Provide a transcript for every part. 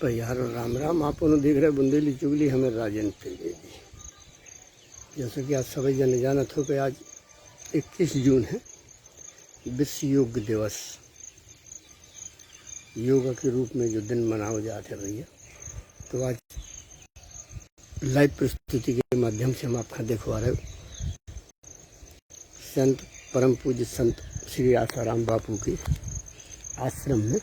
यार राम राम। आप देख रहे बुंदेली चुगली हमें राजेंद्र त्रिवेदी। जैसा कि आज सभी जन जानत हो कि आज 21 जून है, विश्व योग दिवस। योगा के रूप में जो दिन मनाओ जाते भैया, तो आज लाइव प्रस्तुति के माध्यम से हम आपका दिखवा रहे संत परम पूज्य संत श्री आसाराम बापू के आश्रम में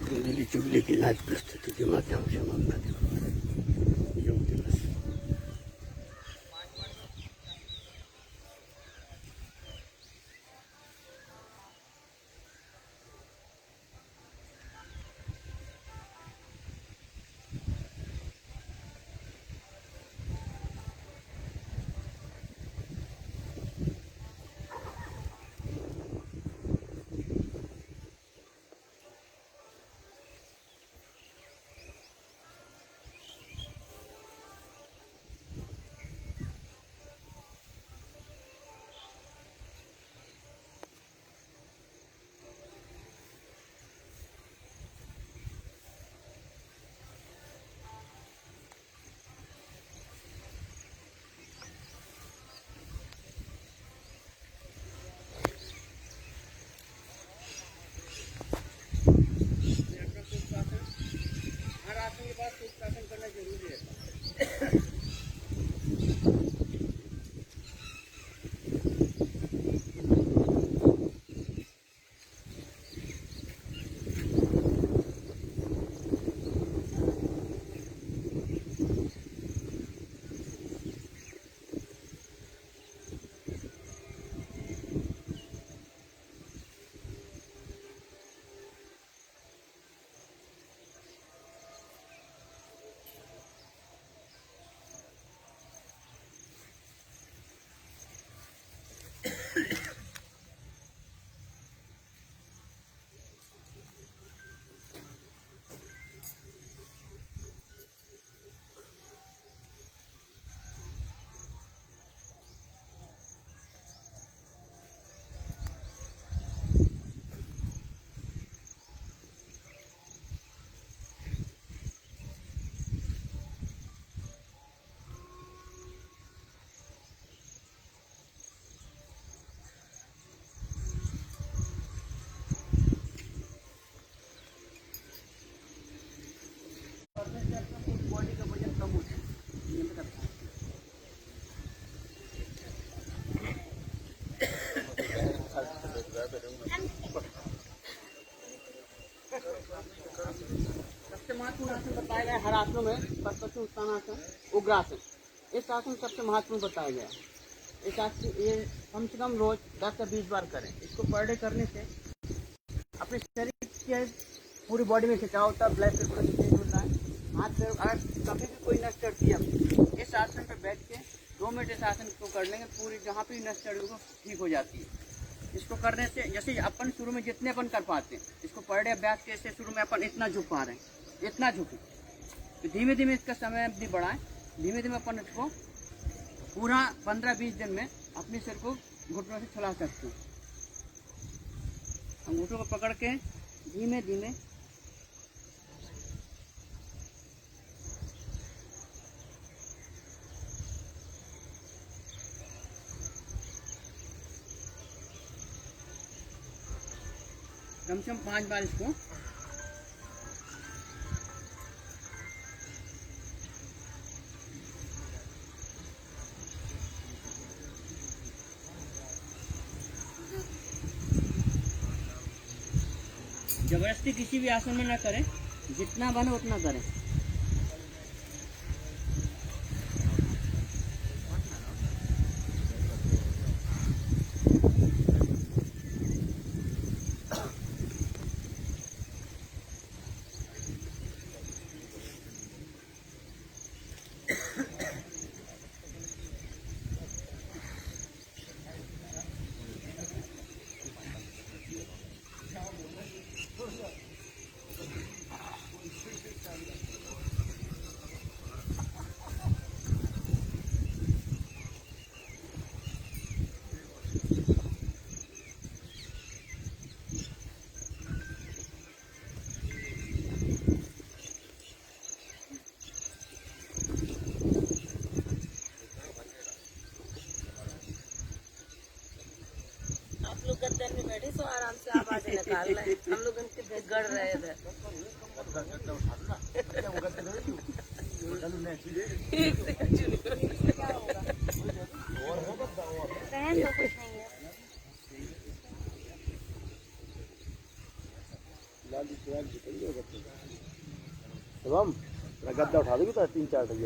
बुंदेली चुगली की लाइव प्रस्तुति के माध्यम से हम अपना दिखवा रहे योग दिवस। करना जरूरी है। बॉडी का वजन कम होता है। सबसे महत्वपूर्ण आसन बताया गया हर आसनों में पशु उत्थानासन, उग्रासन। इस आसन सबसे महत्वपूर्ण बताया गया। इस आसन ये कम से कम रोज 10 से 20 बार करें। इसको पर डे करने से अपने शरीर के पूरी बॉडी में खिंचाव होता है, ब्लड सर्कुलेशन तेज होता है। हाथ से अगर कभी भी कोई नस चढ़ती है, इस आसन पर बैठ के 2 मिनट इस आसन को कर लेंगे, पूरी जहाँ भी नस चढ़ी वो ठीक हो जाती है। इसको करने से जैसे अपन शुरू में जितने अपन कर पाते हैं, इसको पर डे अभ्यास के से शुरू में अपन इतना झुक पा रहे हैं, इतना झुके, तो धीमे धीमे इसका समय अवधि बढ़ाएं। धीमे धीमे अपन इसको पूरा 15-20 दिन में अपने सिर को घुटनों से चला सकते हैं। अंगूठों को पकड़ के धीमे धीमे कम से कम 5 बार इसको जबरदस्ती किसी भी आसन में ना करें, जितना बने उतना करें। लोग गद्दर में बैठे सो आराम से आवाज निकाल रहे हैं, हम लोग उनके गड़ रहे थे। गद्दा उठा दोगे तो 3-4 टक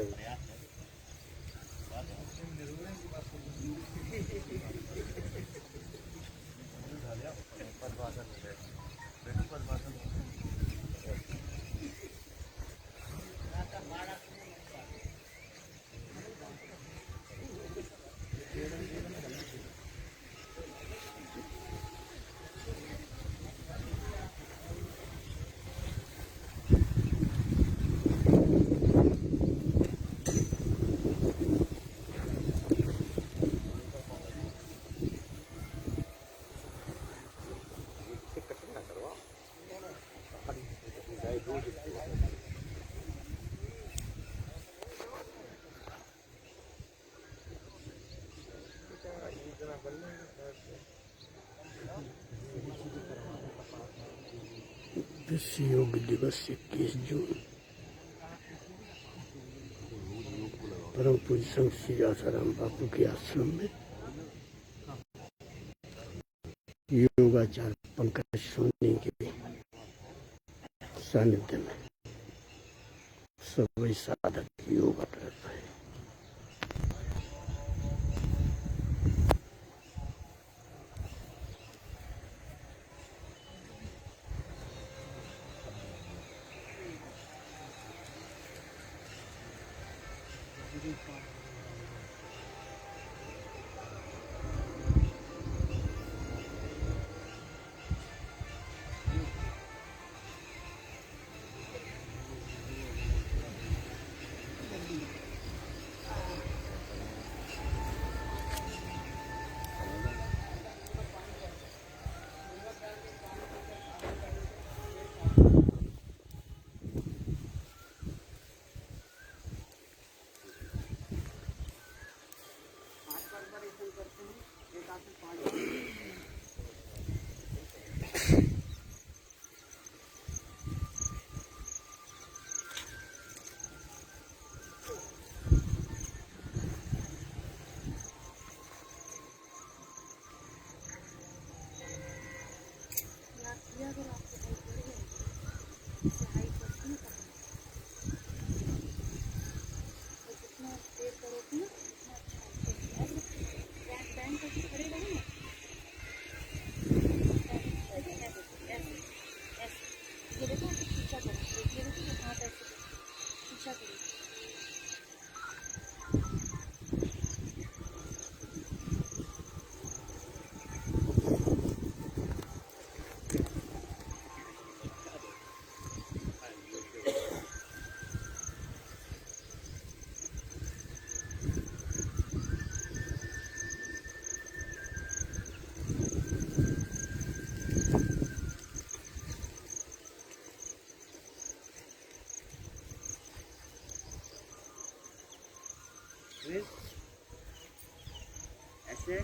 विश्व योग दिवस 21 जून। परम पूज्य संत श्री आसाराम बापू के आश्रम में योगाचार्य पंकज सोनी के सानिध्य में सभी साधक योगा कर रहे हैं। ऐसे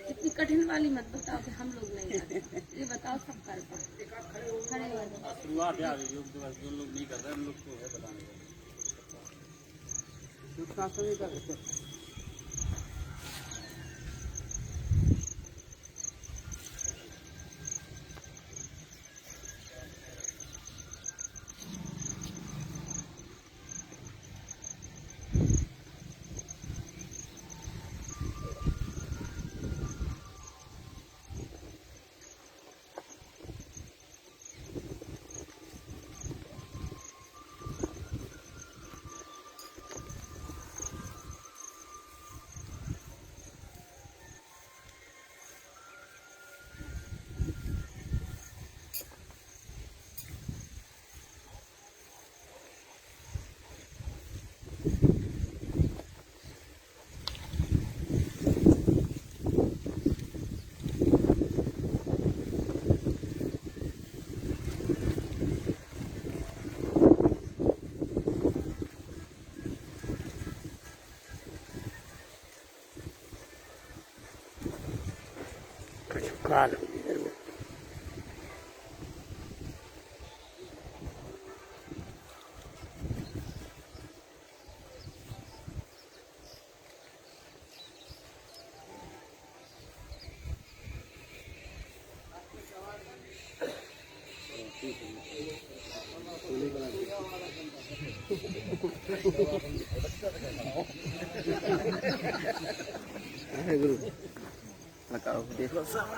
इतनी कठिन वाली मत बताओ कि हम लोग नहीं करते, ये बताओ सब कर पाए खड़े वाले। शुरुआत है योग दिवस जो लोग नहीं कर रहे हम लोग को है बताने का। काल हुई है वो। देखो सब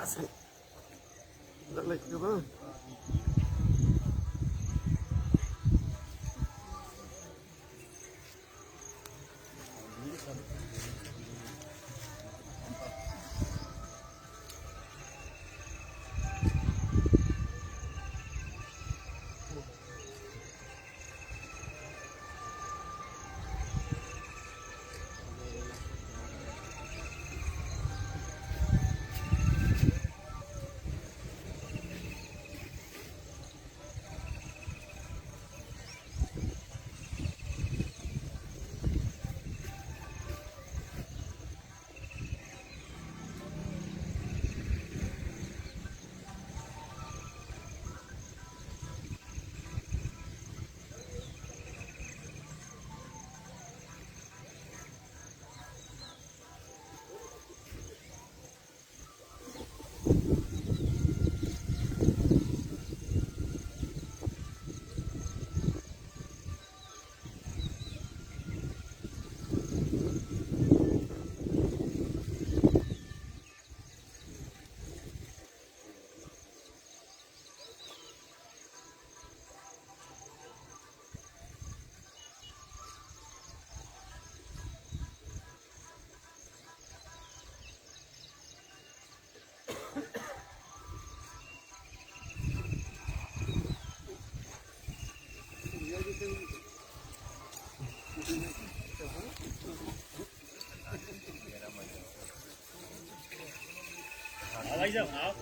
भाई साहब आप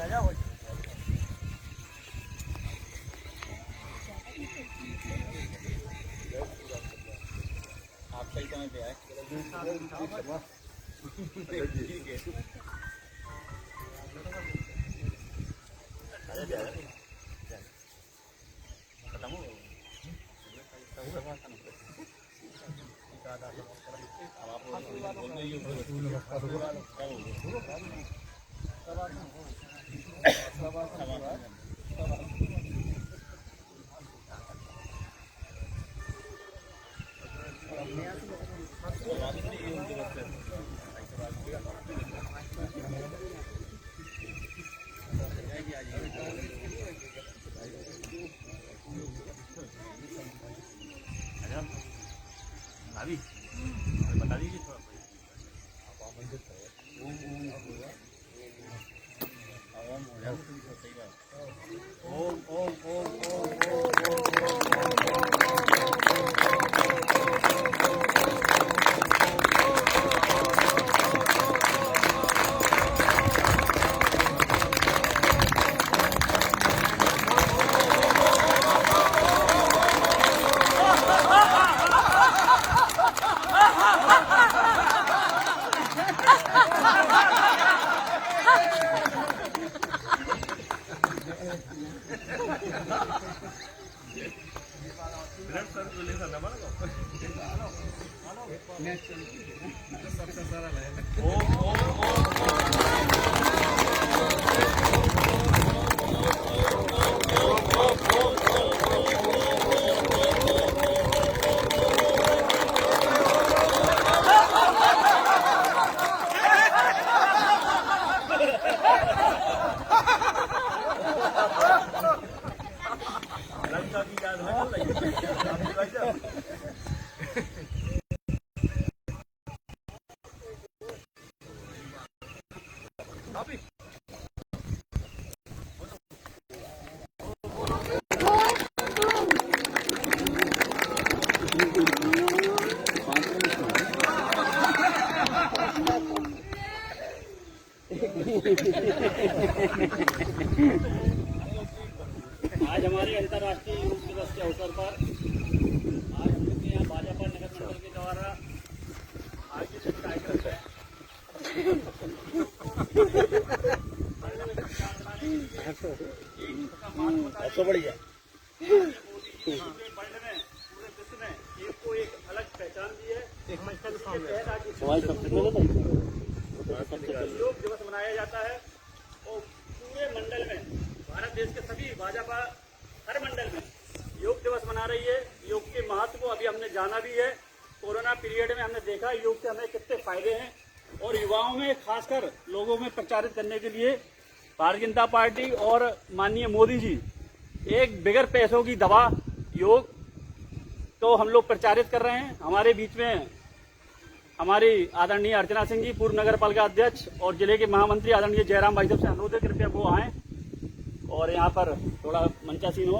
आ जाओ। आप सही समय पे आए। अभी बता दीजिए थोड़ा ओम ओम ओम आज हमारे अंतर्राष्ट्रीय योग दिवस के अवसर पर आज हम लोग के यहाँ भाजपा नगर मंडल के द्वारा आयोजित कार्यक्रम है। बढ़िया। पूरे वर्ल्ड में, पूरे विश्व में योग को एक अलग पहचान दी है। योग दिवस मनाया जाता है और पूरे मंडल में, भारत देश के सभी भाजपा हर मंडल में योग दिवस मना रही है। योग के महत्व को अभी हमने जाना भी है। कोरोना पीरियड में हमने देखा योग से हमें कितने फायदे हैं और युवाओं में खासकर लोगों में प्रचारित करने के लिए भारतीय जनता पार्टी और माननीय मोदी जी एक बिगर पैसों की दवा योग तो हम लोग प्रचारित कर रहे हैं। हमारे बीच में हमारी आदरणीय अर्चना सिंह जी, पूर्व नगर पालिका अध्यक्ष और जिले के महामंत्री आदरणीय जयराम भाई साहब से अनुरोध है कृपया वो आए और यहाँ पर थोड़ा मंचासीन हो।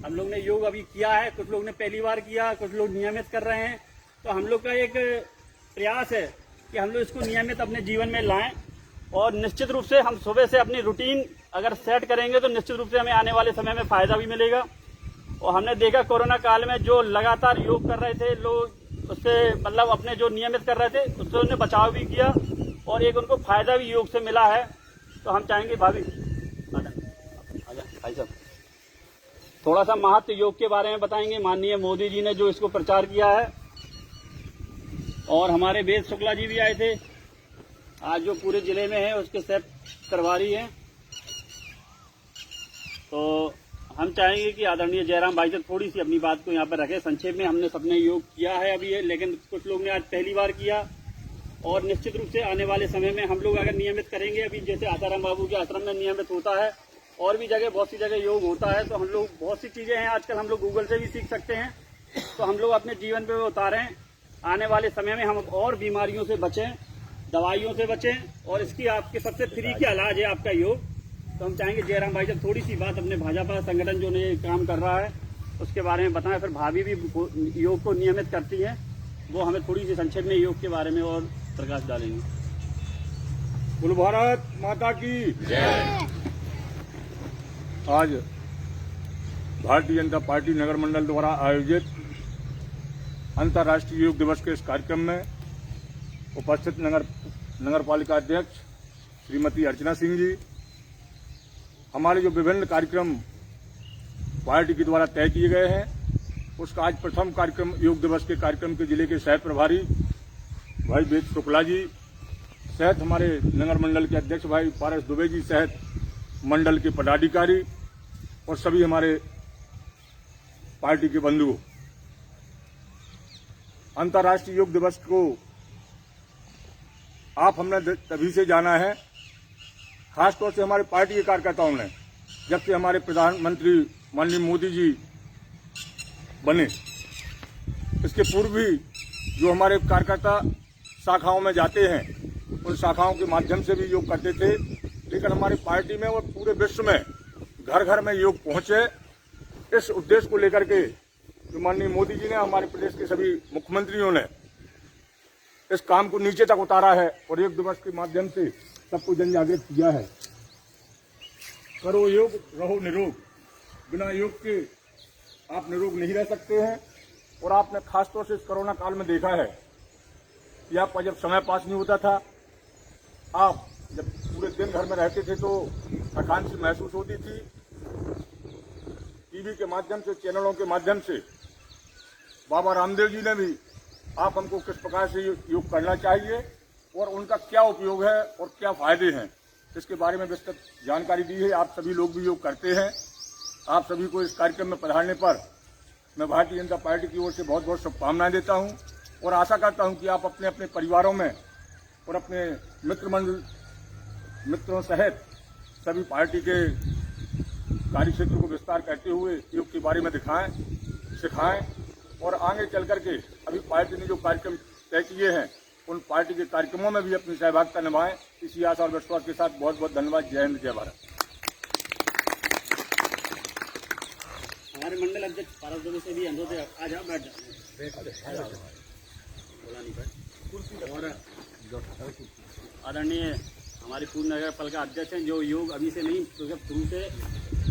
हम लोग ने योग अभी किया है, कुछ लोग ने पहली बार किया, कुछ लोग नियमित कर रहे हैं। तो हम लोग का एक प्रयास है कि हम लोग इसको नियमित अपने जीवन में लाएं और निश्चित रूप से हम सुबह से अपनी रूटीन अगर सेट करेंगे तो निश्चित रूप से हमें आने वाले समय में फायदा भी मिलेगा। और हमने देखा कोरोना काल में जो लगातार योग कर रहे थे लोग, उससे मतलब अपने जो नियमित कर रहे थे उससे उन्हें बचाव भी किया और एक उनको फायदा भी योग से मिला है। तो हम चाहेंगे भाभी भाई साहब थोड़ा सा महत्व योग के बारे में बताएंगे। माननीय मोदी जी ने जो इसको प्रचार किया है और हमारे वेद शुक्ला जी भी आए थे आज, जो पूरे जिले में है उसके सेट करवा रही है। तो हम चाहेंगे कि आदरणीय जयराम भाई से थोड़ी सी अपनी बात को यहाँ पर रखें। संक्षेप में हमने सबने योग किया है अभी, लेकिन कुछ लोग ने आज पहली बार किया और निश्चित रूप से आने वाले समय में हम लोग अगर नियमित करेंगे, अभी जैसे आसाराम बाबू के आश्रम में नियमित होता है और भी जगह बहुत सी जगह योग होता है, तो हम लोग बहुत सी चीजें हैं आजकल हम लोग गूगल से भी सीख सकते हैं। तो हम लोग अपने जीवन पे उतारें, आने वाले समय में हम और बीमारियों से बचें, दवाइयों से बचें और इसकी आपके सबसे फ्री का इलाज है आपका योग। तो हम चाहेंगे जयराम भाई जब थोड़ी सी बात अपने भाजपा संगठन जो ने काम कर रहा है उसके बारे में बताएं। फिर भाभी भी योग को नियमित करती है, वो हमें थोड़ी सी संक्षेप में योग के बारे में और प्रकाश डालेंगे। बोलो भारत माता की जय। आज भारतीय जनता पार्टी नगर मंडल द्वारा आयोजित अंतर्राष्ट्रीय योग दिवस के इस कार्यक्रम में उपस्थित नगर पालिका अध्यक्ष श्रीमती अर्चना सिंह जी, हमारे जो विभिन्न कार्यक्रम पार्टी के द्वारा तय किए गए हैं उसका आज प्रथम कार्यक्रम योग दिवस के कार्यक्रम के जिले के सह प्रभारी भाई वेद शुक्ला जी सहित हमारे नगर मंडल के अध्यक्ष भाई पारस दुबे जी सहित मंडल के पदाधिकारी और सभी हमारे पार्टी के बंधुओं, अंतर्राष्ट्रीय योग दिवस को आप हमने तभी से जाना है, खासतौर से हमारे पार्टी के कार्यकर्ताओं ने, जब से हमारे प्रधानमंत्री माननीय मोदी जी बने। इसके पूर्व भी जो हमारे कार्यकर्ता शाखाओं में जाते हैं उन शाखाओं के माध्यम से भी योग करते थे, लेकिन हमारी पार्टी में और पूरे विश्व में घर घर में योग पहुंचे, इस उद्देश्य को लेकर के जो माननीय मोदी जी ने, हमारे प्रदेश के सभी मुख्यमंत्रियों ने इस काम को नीचे तक उतारा है और योग दिवस के माध्यम से सबको जन जागृत किया है। करो योग रहो निरोग, बिना योग के आप निरोग नहीं रह सकते हैं। और आपने खासतौर से इस कोरोना काल में देखा है कि आपका जब समय पास नहीं होता था, आप जब पूरे दिन घर में रहते थे तो थकान सी महसूस होती थी। टीवी के माध्यम से, चैनलों के माध्यम से बाबा रामदेव जी ने भी आप हमको किस प्रकार से योग करना चाहिए और उनका क्या उपयोग है और क्या फायदे हैं, इसके बारे में विस्तृत जानकारी दी है। आप सभी लोग भी योग करते हैं। आप सभी को इस कार्यक्रम में पधारने पर मैं भारतीय जनता पार्टी की ओर से बहुत बहुत शुभकामनाएं देता हूं और आशा करता हूं कि आप अपने अपने परिवारों में और अपने मित्रों सहित सभी पार्टी के कार्य क्षेत्र को विस्तार करते हुए योग के बारे में दिखाएं, सिखाएं और आगे चल करके अभी पार्टी ने जो कार्यक्रम तय किए हैं उन पार्टी के कार्यक्रमों में भी अपनी सहभागिता निभाएं। इसी आशा और विश्वास के साथ बहुत बहुत धन्यवाद। जय हिंद, जय भारत। हमारे मंडल अध्यक्ष पारस दुबे से भी अनुरोध है, आ जाओ, बैठ जाओ। और आदरणीय हमारे पूर्व नगर पालिका अध्यक्ष हैं जो योग अभी से नहीं, तो जब शुरू से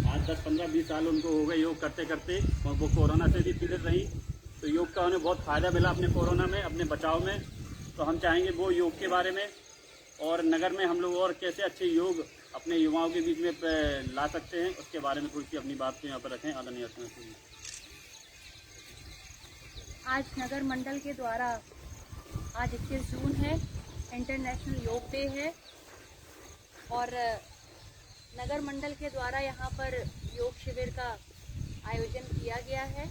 आज 10-15-20 साल उनको हो गए योग करते करते, और वो कोरोना से भी पीड़ित रही, तो योग का उन्हें बहुत फायदा मिला अपने कोरोना में, अपने बचाव में। तो हम चाहेंगे वो योग के बारे में और नगर में हम लोग और कैसे अच्छे योग अपने युवाओं के बीच में ला सकते हैं, उसके बारे में थोड़ी सी अपनी बात को यहाँ पर रखें। आदरणीय अध्यक्ष, आज नगर मंडल के द्वारा आज 21 जून है, इंटरनेशनल योग डे है और नगर मंडल के द्वारा यहाँ पर योग शिविर का आयोजन किया गया है।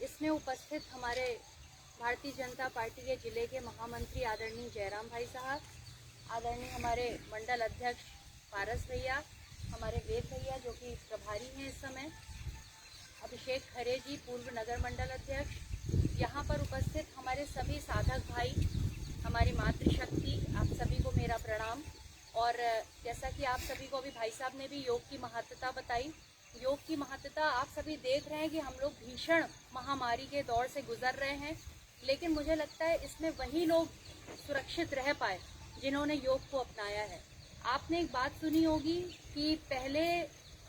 इसमें उपस्थित हमारे भारतीय जनता पार्टी के जिले के महामंत्री आदरणीय जयराम भाई साहब, आदरणीय हमारे मंडल अध्यक्ष पारस भैया, हमारे वेद भैया जो कि प्रभारी हैं इस समय, अभिषेक खरे जी पूर्व नगर मंडल अध्यक्ष, यहाँ पर उपस्थित हमारे सभी साधक भाई, हमारी मातृशक्ति, आप सभी को मेरा प्रणाम। और जैसा कि आप सभी को अभी भाई साहब ने भी योग की महत्ता बताई, योग की महत्ता आप सभी देख रहे हैं कि हम लोग भीषण महामारी के दौर से गुजर रहे हैं, लेकिन मुझे लगता है इसमें वही लोग सुरक्षित रह पाए जिन्होंने योग को अपनाया है। आपने एक बात सुनी होगी कि पहले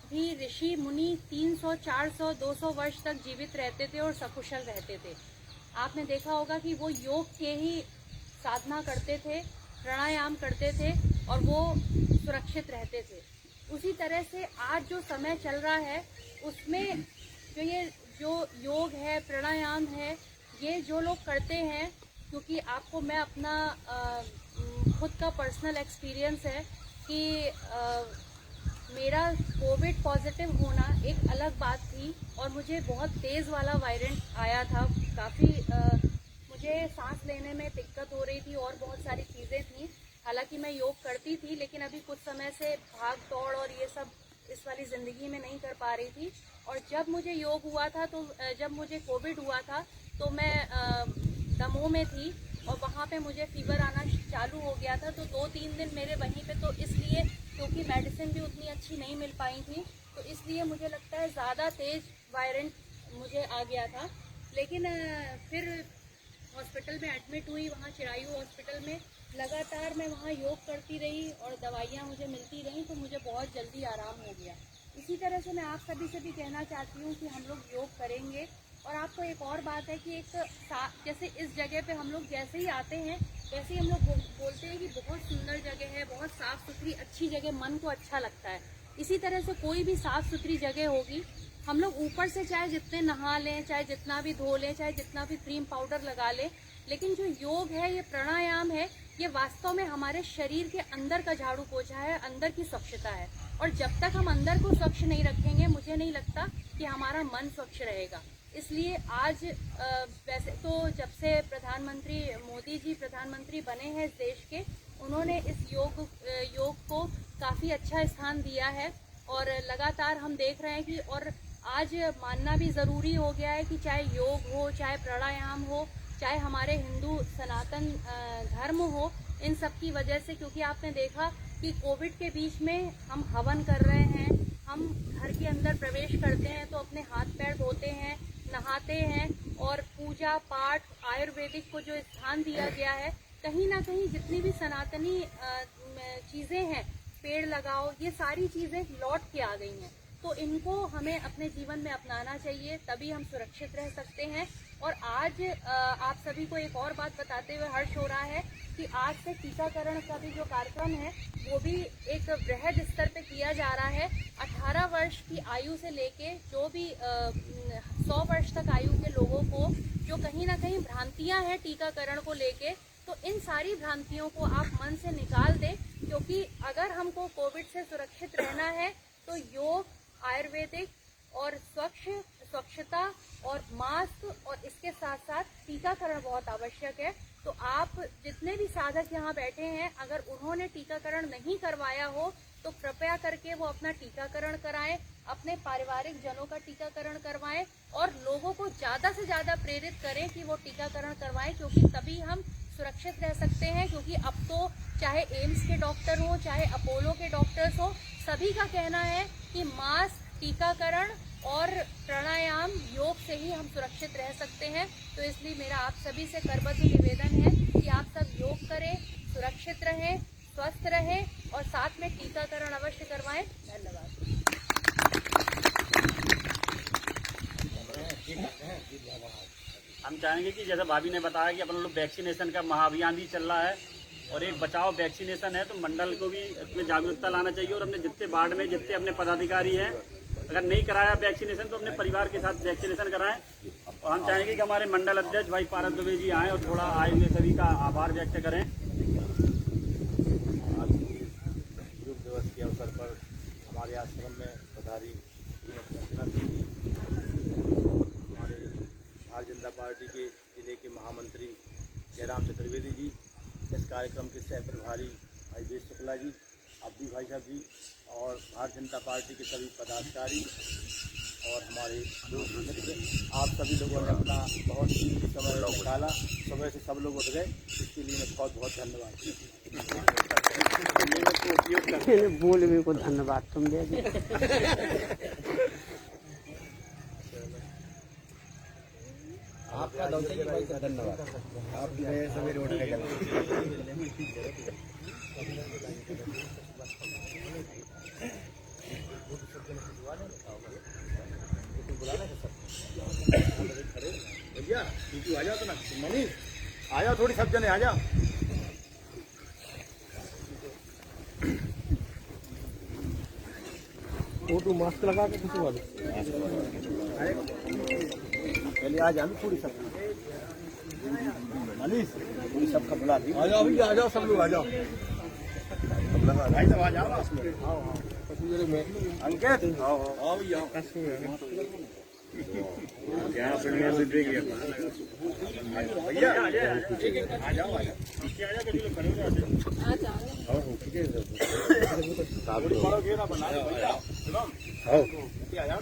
भी ऋषि मुनि 300, 400, 200 वर्ष तक जीवित रहते थे और सकुशल रहते थे। आपने देखा होगा कि वो योग के ही साधना करते थे, प्राणायाम करते थे और वो सुरक्षित रहते थे। उसी तरह से आज जो समय चल रहा है उसमें जो योग है, प्राणायाम है, ये जो लोग करते हैं, क्योंकि आपको मैं अपना खुद का पर्सनल एक्सपीरियंस है कि मेरा कोविड पॉजिटिव होना एक अलग बात थी और मुझे बहुत तेज़ वाला वायरेंट आया था। काफ़ी मुझे सांस लेने में दिक्कत हो रही थी और बहुत सारी चीज़ें थी। हालांकि मैं योग करती थी, लेकिन अभी कुछ समय से भाग दौड़ और ये सब इस वाली ज़िंदगी में नहीं कर पा रही थी। और जब मुझे योग हुआ था, तो जब मुझे कोविड हुआ था तो मैं दमोह में थी और वहाँ पे मुझे फीवर आना चालू हो गया था। तो 2-3 दिन मेरे वहीं पे, तो इसलिए क्योंकि मेडिसिन भी उतनी अच्छी नहीं मिल पाई थी, तो इसलिए मुझे लगता है ज़्यादा तेज़ वायरेंट मुझे आ गया था। लेकिन फिर हॉस्पिटल में एडमिट हुई, वहाँ चिरायू हॉस्पिटल में लगातार मैं वहाँ योग करती रही और दवाइयाँ मुझे मिलती रहीं, तो मुझे बहुत जल्दी आराम हो गया। इसी तरह से मैं आप सभी से भी कहना चाहती हूँ कि हम लोग योग करेंगे। और आपको एक और बात है कि जैसे इस जगह पे हम लोग जैसे ही आते हैं वैसे ही हम लोग बोलते हैं कि बहुत सुंदर जगह है, बहुत साफ़ सुथरी अच्छी जगह, मन को अच्छा लगता है। इसी तरह से कोई भी साफ़ सुथरी जगह होगी, हम लोग ऊपर से चाहे जितने नहा लें, चाहे जितना भी धो लें, चाहे जितना भी क्रीम पाउडर लगा लें, लेकिन जो योग है, ये प्राणायाम है, ये वास्तव में हमारे शरीर के अंदर का झाड़ू पोछा है, अंदर की स्वच्छता है। और जब तक हम अंदर को स्वच्छ नहीं रखेंगे, मुझे नहीं लगता कि हमारा मन स्वच्छ रहेगा। इसलिए आज वैसे तो जब से प्रधानमंत्री मोदी जी प्रधानमंत्री बने हैं इस देश के, उन्होंने इस योग को काफ़ी अच्छा स्थान दिया है और लगातार हम देख रहे हैं कि और आज मानना भी ज़रूरी हो गया है कि चाहे योग हो, चाहे प्राणायाम हो, चाहे हमारे हिंदू सनातन धर्म हो, इन सब की वजह से, क्योंकि आपने देखा कि कोविड के बीच में हम हवन कर रहे हैं, हम घर के अंदर प्रवेश करते हैं तो अपने हाथ पैर धोते हैं, नहाते हैं और पूजा पाठ आयुर्वेदिक को जो स्थान दिया गया है, कहीं ना कहीं जितनी भी सनातनी चीज़ें हैं, पेड़ लगाओ, ये सारी चीज़ें लौट के आ गई हैं। तो इनको हमें अपने जीवन में अपनाना चाहिए, तभी हम सुरक्षित रह सकते हैं। और आज आप सभी को एक और बात बताते हुए हर्ष हो रहा है कि आज से टीकाकरण का भी जो कार्यक्रम है वो भी एक बृहद स्तर पे किया जा रहा है। 18 वर्ष की आयु से लेके जो भी 100 वर्ष तक आयु के लोगों को जो कहीं ना कहीं भ्रांतियां हैं टीकाकरण को लेके, तो इन सारी भ्रांतियों को आप मन से निकाल दें, क्योंकि अगर हमको कोविड से सुरक्षित रहना है तो योग, आयुर्वेदिक और स्वच्छता और मास्क और इसके साथ साथ टीकाकरण बहुत आवश्यक है। तो आप जितने भी साधक यहाँ बैठे हैं, अगर उन्होंने टीकाकरण नहीं करवाया हो तो कृपया करके वो अपना टीकाकरण कराएं, अपने पारिवारिक जनों का टीकाकरण करवाएं और लोगों को ज़्यादा से ज़्यादा प्रेरित करें कि वो टीकाकरण करवाएं, क्योंकि तभी हम सुरक्षित रह सकते हैं। क्योंकि अब तो चाहे एम्स के डॉक्टर हो, चाहे अपोलो के डॉक्टर्स हो, सभी का कहना है कि मास्क, टीकाकरण और प्राणायाम, योग से ही हम सुरक्षित रह सकते हैं। तो इसलिए मेरा आप सभी से करबद्ध निवेदन है कि आप सब योग करें, सुरक्षित रहें, स्वस्थ रहें और साथ में टीकाकरण अवश्य करवाएं। धन्यवाद। हम चाहेंगे कि जैसे भाभी ने बताया कि अपन लोग वैक्सीनेशन का महाअभियान भी चल रहा है और एक बचाव वैक्सीनेशन है, तो मंडल को भी इसमें जागरूकता लाना चाहिए और अपने जितने वार्ड में जितने अपने पदाधिकारी हैं, अगर नहीं कराया वैक्सीनेशन तो अपने परिवार के साथ वैक्सीनेशन कराएं। और हम चाहेंगे कि हमारे मंडल अध्यक्ष भाई पारस दुबे जी आएँ और थोड़ा आए हुए सभी का आभार व्यक्त करें। योग दिवस के अवसर पर हमारे आश्रम में पधारी हमारे भारतीय जनता पार्टी के जिले के महामंत्री जयराम चतुर्वेदी जी, इस कार्यक्रम के सह प्रभारी भाई देश शुक्ला जी, अब्दी भाई साहब जी और भारतीय जनता पार्टी के सभी पदाधिकारी और हमारे दोस्त मित्र, आप सभी लोगों ने अपना बहुत कीमती समय निकाला। सुबह से सब लोग उठ गए, इसके लिए मैं बहुत बहुत धन्यवाद। बोल मेरे को धन्यवाद तुम दे दी। आपका धन्यवाद। आप सवेरे उठ गए। भैया आ जाओ तो ना, मनीष आ जाओ, थोड़ी सब जने आ जाओ। फोटो मास्क लगा के किसी वाले पहले आ जाओ थोड़ी सब, मनीष थोड़ी सबका बुला दी। आ जाओ भैया, आ जाओ सब लोग आ जाओ। भाई सब आ जाओ। अंकित आओ भैया। भैया आ जाओ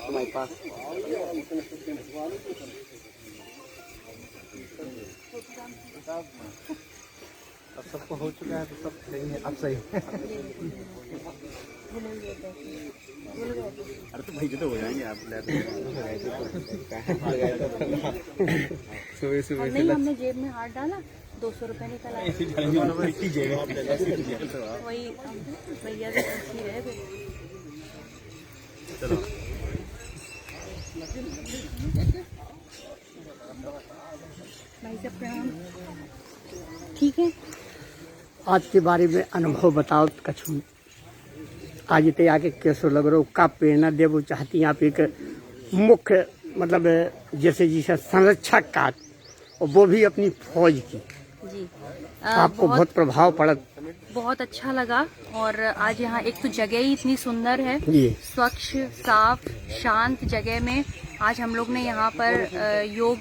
तुम्हारे पास अब सबको हो चुका है तो सब सही है, अब सही। अरे तो भाई तो हो जाएंगे आप। सुबह सुबह नहीं, हमने जेब में हाथ डाला, 200 रुपए निकल आए। वही भैया से पूछ ही रहे थे। चलो भाई साहब प्रणाम। ठीक है, आज के बारे में अनुभव बताओ कछु। आज इतने आके कैसे लग रहा हो, का प्रेरणा दे वो चाहती हैं आप एक मुख्य मतलब जैसे जिसे संरक्षक का, और वो भी अपनी फौज की, जी आपको बहुत प्रभाव पड़ा। बहुत अच्छा लगा। और आज यहाँ एक तो जगह ही इतनी सुंदर है, जी स्वच्छ साफ शांत जगह में आज हम लोग ने यहाँ पर योग